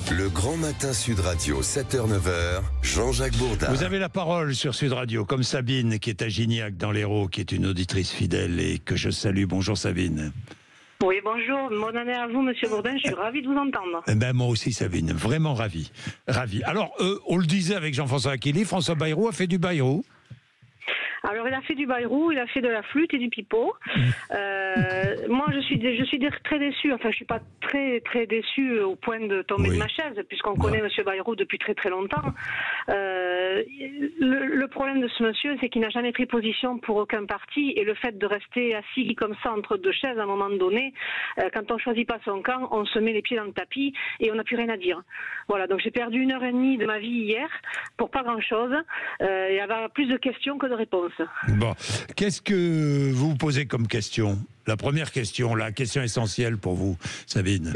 Le Grand Matin Sud Radio, 7h-9h, Jean-Jacques Bourdin. Vous avez la parole sur Sud Radio, comme Sabine, qui est à Gignac, dans l'Hérault, qui est une auditrice fidèle et que je salue. Bonjour Sabine. Oui, bonjour. Bonne année à vous, Monsieur Bourdin. Je suis ravi de vous entendre. Moi aussi, Sabine. Vraiment ravi. Ravi. Alors, on le disait avec Jean-François Aquili, François Bayrou a fait du Bayrou. Alors, il a fait du bayrou, il a fait de la flûte et du pipeau. Moi, je suis très déçue. Enfin, je suis pas très déçue au point de tomber de ma chaise, puisqu'on connaît Monsieur Bayrou depuis très longtemps. Le problème de ce monsieur, c'est qu'il n'a jamais pris position pour aucun parti, et le fait de rester assis comme ça entre deux chaises à un moment donné, quand on choisit pas son camp, on se met les pieds dans le tapis et on n'a plus rien à dire. Voilà. Donc j'ai perdu 1h30 de ma vie hier pour pas grand-chose, et avoir plus de questions que de réponses. Bon, qu'est-ce que vous posez comme question? La première question, la question essentielle pour vous, Sabine.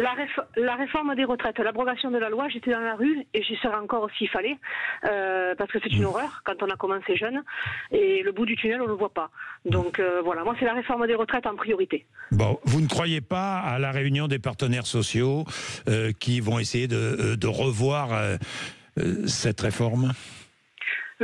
La réforme des retraites, l'abrogation de la loi, j'étais dans la rue et j'y serai encore s'il fallait, parce que c'est une horreur quand on a commencé jeune, et le bout du tunnel on ne le voit pas. Donc voilà, moi c'est la réforme des retraites en priorité. Bon, vous ne croyez pas à la réunion des partenaires sociaux qui vont essayer de revoir cette réforme?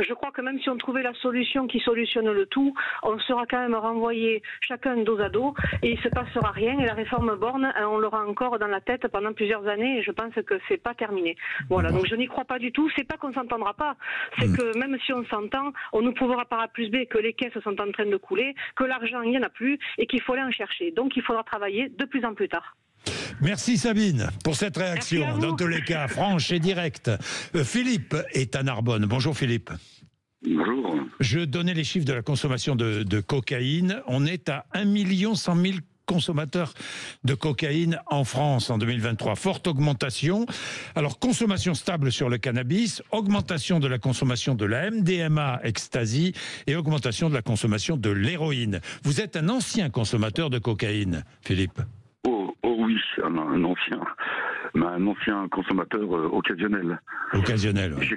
Je crois que même si on trouvait la solution qui solutionne le tout, on sera quand même renvoyé chacun dos à dos et il ne se passera rien. Et la réforme Borne, on l'aura encore dans la tête pendant plusieurs années et je pense que c'est pas terminé. Voilà, donc je n'y crois pas du tout. C'est pas qu'on s'entendra pas, c'est que même si on s'entend, on nous prouvera par A plus B que les caisses sont en train de couler, que l'argent il n'y en a plus et qu'il faut aller en chercher. Donc il faudra travailler de plus en plus tard. Merci Sabine pour cette réaction, dans tous les cas, franche et directe. Philippe est à Narbonne. Bonjour Philippe. Bonjour. Je donnais les chiffres de la consommation de cocaïne. On est à 1 100 000 consommateurs de cocaïne en France en 2023. Forte augmentation. Alors, consommation stable sur le cannabis, augmentation de la consommation de la MDMA, ecstasy, et augmentation de la consommation de l'héroïne. Vous êtes un ancien consommateur de cocaïne, Philippe? Oh oui, un ancien consommateur occasionnel. Occasionnel, oui.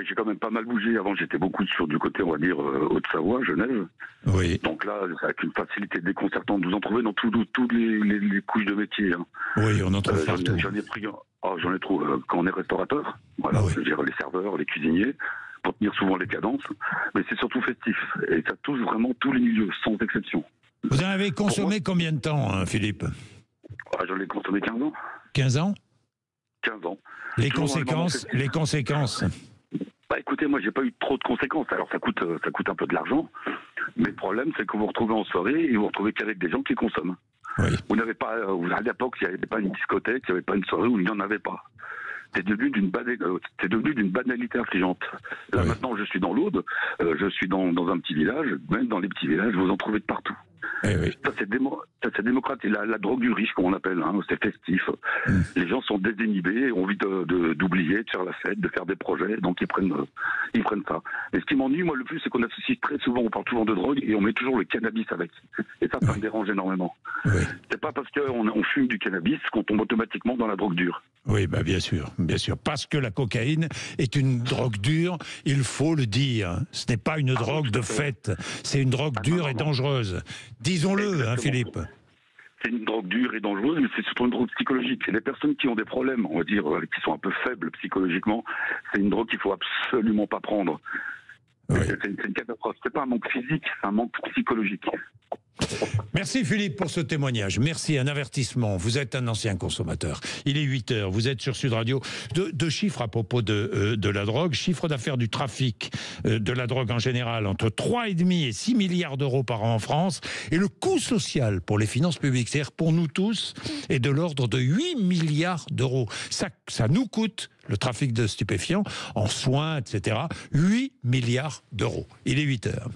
J'ai quand même pas mal bougé. Avant, j'étais beaucoup sur du côté, on va dire, Haute-Savoie, Genève. Oui. Donc là, avec une facilité déconcertante, vous en trouvez dans toutes les couches de métier. Hein. Oui, on en trouve partout. J'en ai trouvé quand on est restaurateur. Voilà, c'est-à-dire les serveurs, les cuisiniers, pour tenir souvent les cadences. Mais c'est surtout festif. Et ça touche vraiment tous les milieux, sans exception. Vous en avez consommé combien de temps, hein, Philippe? J'en ai consommé 15 ans. 15 ans? 15 ans. Les conséquences Écoutez, moi j'ai pas eu trop de conséquences. Alors ça coûte un peu de l'argent, mais le problème c'est que vous vous retrouvez en soirée et vous vous retrouvez qu'avec des gens qui consomment. Oui. Vous n'avez pas, à l'époque il n'y avait pas une discothèque, il n'y avait pas une soirée où il n'y en avait pas. C'est devenu d'une banalité affligeante. Là maintenant je suis dans l'Aude, je suis dans un petit village, même dans les petits villages vous en trouvez de partout. Ça c'est démocratique, la drogue du riche comme on appelle, hein, c'est festif. Les gens sont désinhibés, ont envie d'oublier, de faire la fête, de faire des projets, donc ils prennent ça. Et ce qui m'ennuie moi le plus, c'est qu'on associe très souvent, on parle souvent de drogue et on met toujours le cannabis avec. Et ça me dérange énormément. C'est pas parce qu'on fume du cannabis qu'on tombe automatiquement dans la drogue dure. Oui, bien sûr. Parce que la cocaïne est une drogue dure, il faut le dire. Ce n'est pas une drogue de fête, c'est une drogue dure et dangereuse. Disons-le, hein, Philippe. C'est une drogue dure et dangereuse, mais c'est surtout une drogue psychologique. C'est les personnes qui ont des problèmes, on va dire, qui sont un peu faibles psychologiquement, c'est une drogue qu'il faut absolument pas prendre. C'est une catastrophe. C'est pas un manque physique, c'est un manque psychologique. Merci Philippe pour ce témoignage. Merci, un avertissement. Vous êtes un ancien consommateur. Il est 8h, vous êtes sur Sud Radio. Deux chiffres à propos de la drogue. Chiffre d'affaires du trafic de la drogue en général, entre 3,5 et 6 milliards d'euros par an en France. Et le coût social pour les finances publiques, c'est-à-dire pour nous tous, est de l'ordre de 8 milliards d'euros. Ça nous coûte, le trafic de stupéfiants, en soins, etc., 8 milliards d'euros. Il est 8h.